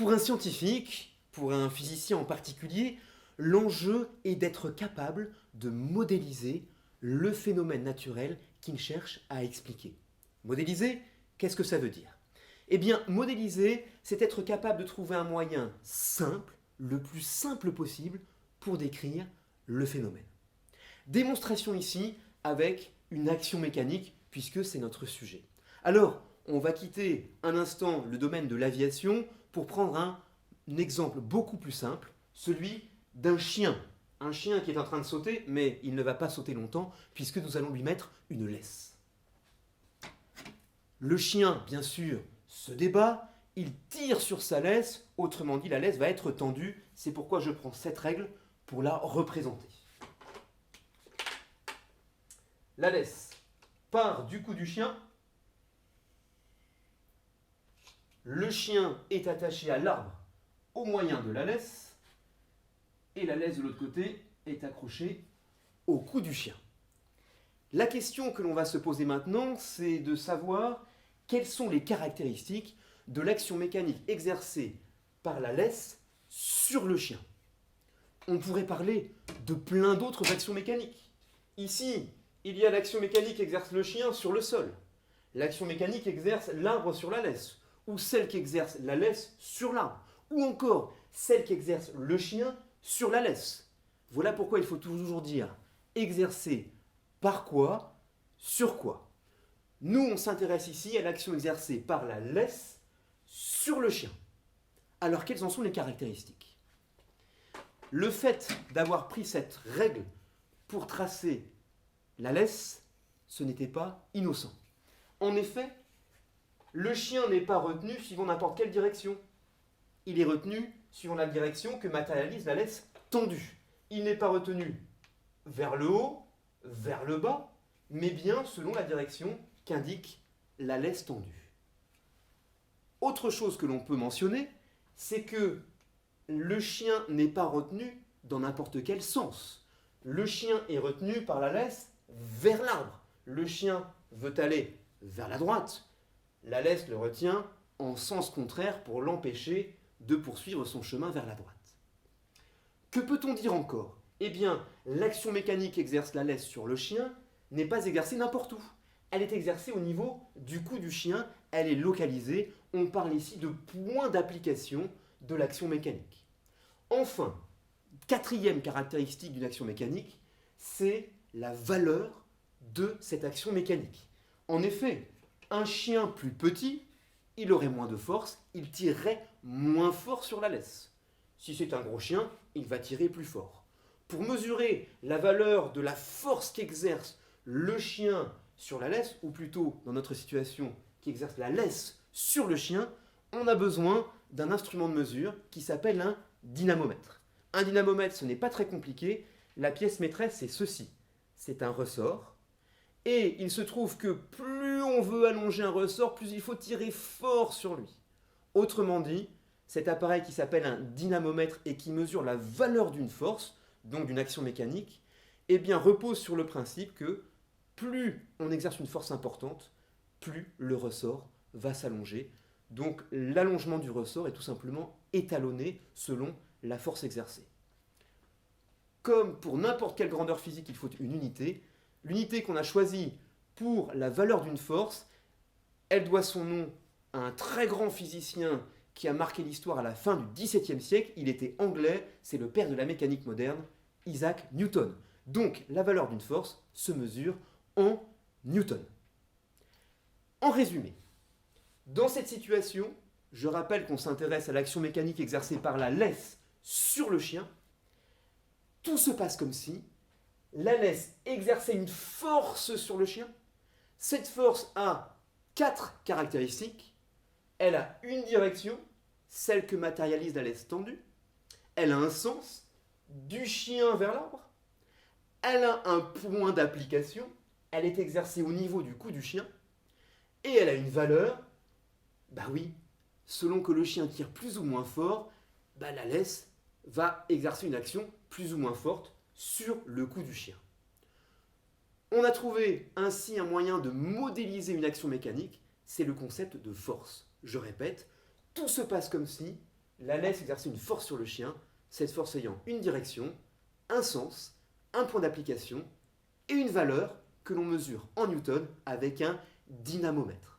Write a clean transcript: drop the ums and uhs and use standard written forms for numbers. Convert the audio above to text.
Pour un scientifique, pour un physicien en particulier, l'enjeu est d'être capable de modéliser le phénomène naturel qu'il cherche à expliquer. Modéliser, qu'est-ce que ça veut dire? Eh bien, modéliser, c'est être capable de trouver un moyen simple, le plus simple possible, pour décrire le phénomène. Démonstration ici avec une action mécanique, puisque c'est notre sujet. Alors, on va quitter un instant le domaine de l'aviation pour prendre un exemple beaucoup plus simple, celui d'un chien. Un chien qui est en train de sauter, mais il ne va pas sauter longtemps, puisque nous allons lui mettre une laisse. Le chien, bien sûr, se débat, il tire sur sa laisse, autrement dit, la laisse va être tendue. C'est pourquoi je prends cette règle pour la représenter. La laisse part du cou du chien. Le chien est attaché à l'arbre au moyen de la laisse. Et la laisse de l'autre côté est accrochée au cou du chien. La question que l'on va se poser maintenant, c'est de savoir quelles sont les caractéristiques de l'action mécanique exercée par la laisse sur le chien. On pourrait parler de plein d'autres actions mécaniques. Ici, il y a l'action mécanique qu'exerce le chien sur le sol. L'action mécanique exerce l'arbre sur la laisse, ou celle qui exerce la laisse sur l'arbre, ou encore celle qui exerce le chien sur la laisse. Voilà pourquoi il faut toujours dire exercer par quoi, sur quoi. Nous, on s'intéresse ici à l'action exercée par la laisse sur le chien. Alors, quelles en sont les caractéristiques? Le fait d'avoir pris cette règle pour tracer la laisse, ce n'était pas innocent. En effet, le chien n'est pas retenu suivant n'importe quelle direction. Il est retenu suivant la direction que matérialise la laisse tendue. Il n'est pas retenu vers le haut, vers le bas, mais bien selon la direction qu'indique la laisse tendue. Autre chose que l'on peut mentionner, c'est que le chien n'est pas retenu dans n'importe quel sens. Le chien est retenu par la laisse vers l'arbre. Le chien veut aller vers la droite. La laisse le retient en sens contraire pour l'empêcher de poursuivre son chemin vers la droite. Que peut-on dire encore? Eh bien, l'action mécanique qu'exerce la laisse sur le chien n'est pas exercée n'importe où. Elle est exercée au niveau du cou du chien, elle est localisée. On parle ici de point d'application de l'action mécanique. Enfin, quatrième caractéristique d'une action mécanique, c'est la valeur de cette action mécanique. En effet, un chien plus petit, il aurait moins de force, il tirerait moins fort sur la laisse. Si c'est un gros chien, il va tirer plus fort. Pour mesurer la valeur de la force qu'exerce le chien sur la laisse, ou plutôt, dans notre situation, qui exerce la laisse sur le chien, on a besoin d'un instrument de mesure qui s'appelle un dynamomètre. Un dynamomètre, ce n'est pas très compliqué. La pièce maîtresse, c'est ceci. C'est un ressort. Et il se trouve que plus on veut allonger un ressort, plus il faut tirer fort sur lui. Autrement dit, cet appareil qui s'appelle un dynamomètre et qui mesure la valeur d'une force, donc d'une action mécanique, eh bien, repose sur le principe que plus on exerce une force importante, plus le ressort va s'allonger. Donc l'allongement du ressort est tout simplement étalonné selon la force exercée. Comme pour n'importe quelle grandeur physique, il faut une unité. L'unité qu'on a choisie pour la valeur d'une force, elle doit son nom à un très grand physicien qui a marqué l'histoire à la fin du XVIIe siècle. Il était anglais, c'est le père de la mécanique moderne, Isaac Newton. Donc la valeur d'une force se mesure en newton. En résumé, dans cette situation, je rappelle qu'on s'intéresse à l'action mécanique exercée par la laisse sur le chien. Tout se passe comme si la laisse exerçait une force sur le chien. Cette force a 4 caractéristiques. Elle a une direction, celle que matérialise la laisse tendue. Elle a un sens, du chien vers l'arbre. Elle a un point d'application. Elle est exercée au niveau du cou du chien. Et elle a une valeur. Bah oui, selon que le chien tire plus ou moins fort, la laisse va exercer une action plus ou moins forte sur le cou du chien. On a trouvé ainsi un moyen de modéliser une action mécanique, c'est le concept de force. Je répète, tout se passe comme si la laisse exercer une force sur le chien, cette force ayant une direction, un sens, un point d'application et une valeur que l'on mesure en newton avec un dynamomètre.